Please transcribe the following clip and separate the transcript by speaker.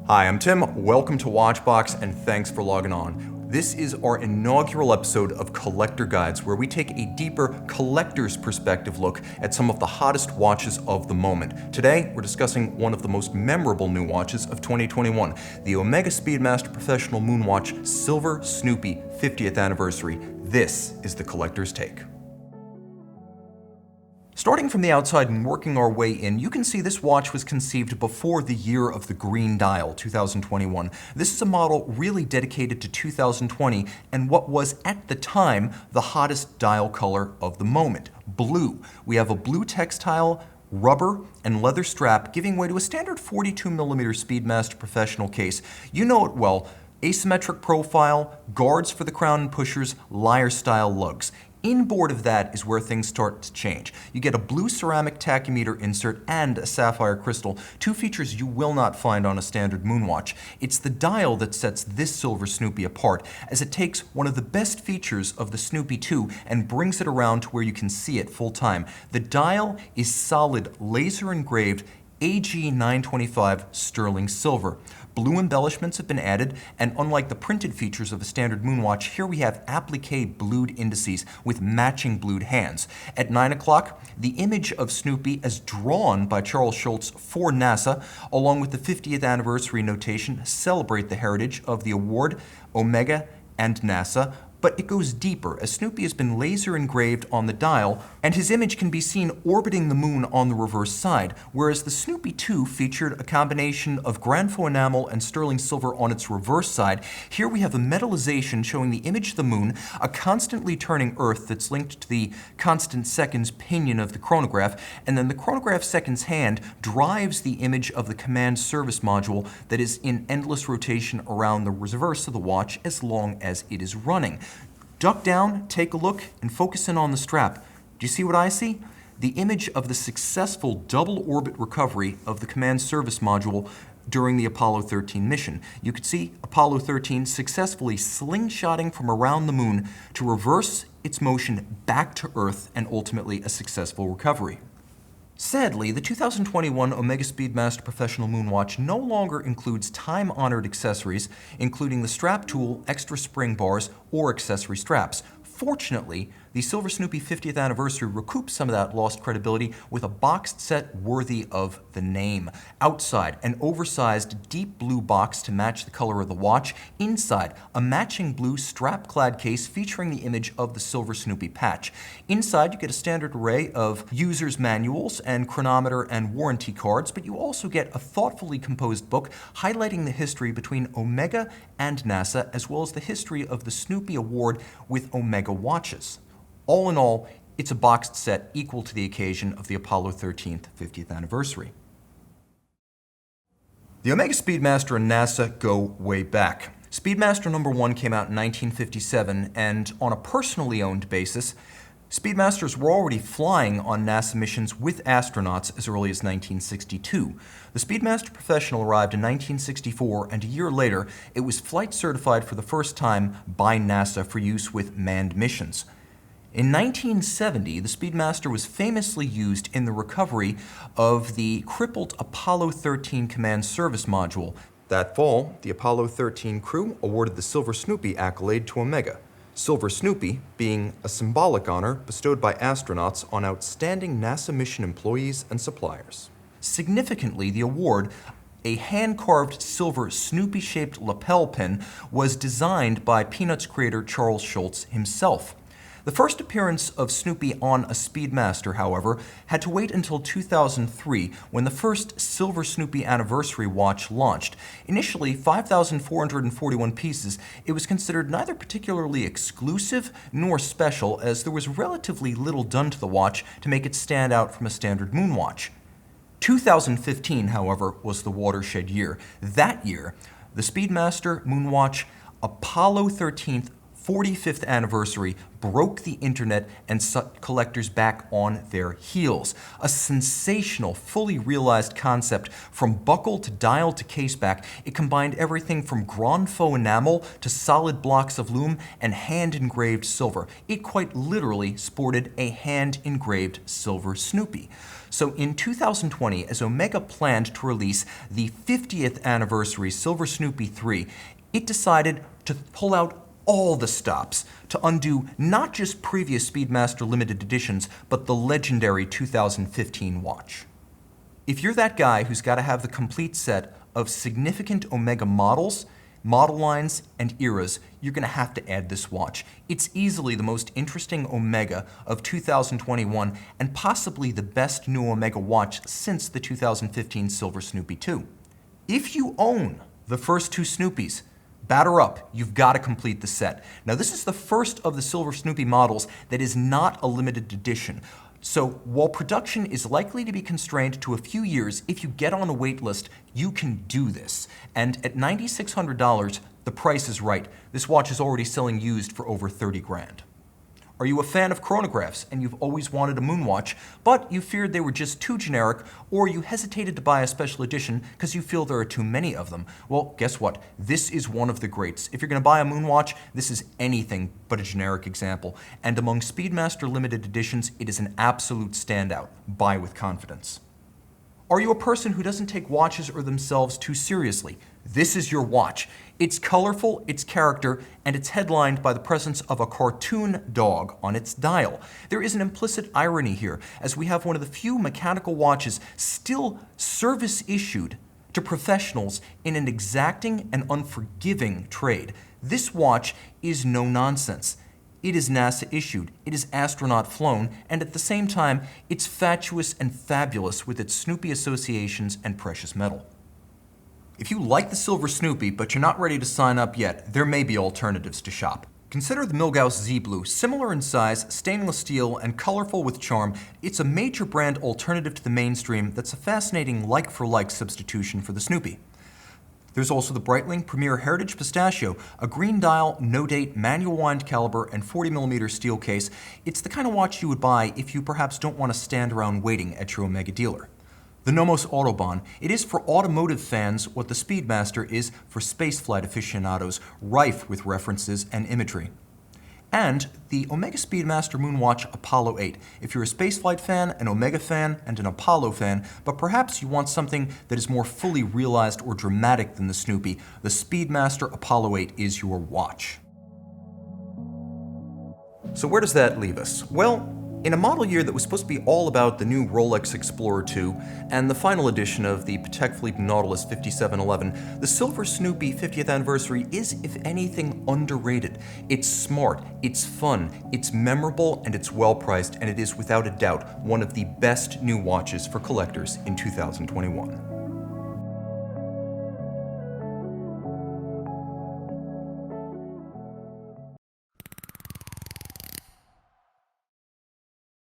Speaker 1: Hi, I'm Tim, welcome to Watchbox, and thanks for logging on. This is our inaugural episode of Collector Guides, where we take a deeper collector's perspective look at some of the hottest watches of the moment. Today, we're discussing one of the most memorable new watches of 2021, the Omega Speedmaster Professional Moonwatch Silver Snoopy 50th anniversary. This is the collector's take. Starting from the outside and working our way in, you can see this watch was conceived before the year of the green dial, 2021. This is a model really dedicated to 2020 and what was at the time the hottest dial color of the moment, blue. We have a blue textile, rubber, and leather strap giving way to a standard 42mm Speedmaster Professional case. You know it well. Asymmetric profile, guards for the crown and pushers, lyre-style lugs. Inboard of that is where things start to change. You get a blue ceramic tachymeter insert and a sapphire crystal, two features you will not find on a standard moonwatch. It's the dial that sets this Silver Snoopy apart, as it takes one of the best features of the Snoopy 2 and brings it around to where you can see it full time. The dial is solid laser engraved AG 925 sterling silver. Blue embellishments have been added, and unlike the printed features of a standard moonwatch, here we have applique blued indices with matching blued hands. At 9 o'clock, the image of Snoopy as drawn by Charles Schulz for NASA, along with the 50th anniversary notation, celebrate the heritage of the award, Omega, and NASA. But it goes deeper, as Snoopy has been laser engraved on the dial, and his image can be seen orbiting the moon on the reverse side, whereas the Snoopy 2 featured a combination of Granfo enamel and sterling silver on its reverse side. Here we have a metallization showing the image of the moon, a constantly turning Earth that's linked to the constant seconds pinion of the chronograph, and then the chronograph seconds hand drives the image of the command service module that is in endless rotation around the reverse of the watch as long as it is running. Duck down, take a look, and focus in on the strap. Do you see what I see? The image of the successful double orbit recovery of the command service module during the Apollo 13 mission. You could see Apollo 13 successfully slingshotting from around the moon to reverse its motion back to Earth and ultimately a successful recovery. Sadly, the 2021 Omega Speedmaster Professional Moonwatch no longer includes time-honored accessories, including the strap tool, extra spring bars, or accessory straps. Fortunately, the Silver Snoopy 50th anniversary recoups some of that lost credibility with a boxed set worthy of the name. Outside, an oversized deep blue box to match the color of the watch. Inside, a matching blue strap-clad case featuring the image of the Silver Snoopy patch. Inside, you get a standard array of user's manuals and chronometer and warranty cards, but you also get a thoughtfully composed book highlighting the history between Omega and NASA, as well as the history of the Snoopy Award with Omega watches. All in all, it's a boxed set equal to the occasion of the Apollo 13th 50th anniversary. The Omega Speedmaster and NASA go way back. Speedmaster number 1 came out in 1957, and on a personally owned basis, Speedmasters were already flying on NASA missions with astronauts as early as 1962. The Speedmaster Professional arrived in 1964, and a year later, it was flight certified for the first time by NASA for use with manned missions. In 1970, the Speedmaster was famously used in the recovery of the crippled Apollo 13 command service module. That fall, the Apollo 13 crew awarded the Silver Snoopy accolade to Omega, Silver Snoopy being a symbolic honor bestowed by astronauts on outstanding NASA mission employees and suppliers. Significantly, the award, a hand-carved silver Snoopy-shaped lapel pin, was designed by Peanuts creator Charles Schulz himself. The first appearance of Snoopy on a Speedmaster, however, had to wait until 2003 when the first Silver Snoopy anniversary watch launched. Initially 5,441 pieces, it was considered neither particularly exclusive nor special, as there was relatively little done to the watch to make it stand out from a standard moonwatch. 2015, however, was the watershed year. That year, the Speedmaster Moonwatch Apollo XIII 45th anniversary broke the internet and set collectors back on their heels. A sensational, fully realized concept from buckle to dial to caseback. It combined everything from grand faux enamel to solid blocks of loom and hand-engraved silver. It quite literally sported a hand-engraved Silver Snoopy. So in 2020, as Omega planned to release the 50th anniversary Silver Snoopy 3, it decided to pull out all the stops to undo not just previous Speedmaster limited editions, but the legendary 2015 watch. If you're that guy who's got to have the complete set of significant Omega models, model lines, and eras, you're going to have to add this watch. It's easily the most interesting Omega of 2021 and possibly the best new Omega watch since the 2015 Silver Snoopy 2. If you own the first two Snoopies, batter up, you've got to complete the set. Now this is the first of the Silver Snoopy models that is not a limited edition. So while production is likely to be constrained to a few years, if you get on a wait list, you can do this. And at $9,600, the price is right. This watch is already selling used for over 30 grand. Are you a fan of chronographs and you've always wanted a moonwatch, but you feared they were just too generic, or you hesitated to buy a special edition because you feel there are too many of them? Well, guess what? This is one of the greats. If you're going to buy a moonwatch, this is anything but a generic example. And among Speedmaster limited editions, it is an absolute standout. Buy with confidence. Are you a person who doesn't take watches or themselves too seriously? This is your watch. It's colorful, it's character, and it's headlined by the presence of a cartoon dog on its dial. There is an implicit irony here, as we have one of the few mechanical watches still service-issued to professionals in an exacting and unforgiving trade. This watch is no nonsense. It is NASA issued, it is astronaut flown, and at the same time, it's fatuous and fabulous with its Snoopy associations and precious metal. If you like the Silver Snoopy, but you're not ready to sign up yet, there may be alternatives to shop. Consider the Milgauss Z Blue. Similar in size, stainless steel, and colorful with charm, it's a major brand alternative to the mainstream that's a fascinating like-for-like substitution for the Snoopy. There's also the Breitling Premier Heritage Pistachio, a green dial, no-date, manual wind caliber, and 40mm steel case. It's the kind of watch you would buy if you perhaps don't want to stand around waiting at your Omega dealer. The Nomos Autobahn. It is for automotive fans what the Speedmaster is for spaceflight aficionados, rife with references and imagery. And the Omega Speedmaster Moonwatch Apollo 8. If you're a spaceflight fan, an Omega fan, and an Apollo fan, but perhaps you want something that is more fully realized or dramatic than the Snoopy, the Speedmaster Apollo 8 is your watch. So where does that leave us? Well, in a model year that was supposed to be all about the new Rolex Explorer 2 and the final edition of the Patek Philippe Nautilus 5711, the Silver Snoopy 50th anniversary is, if anything, underrated. It's smart, it's fun, it's memorable, and it's well priced, and it is without a doubt one of the best new watches for collectors in 2021.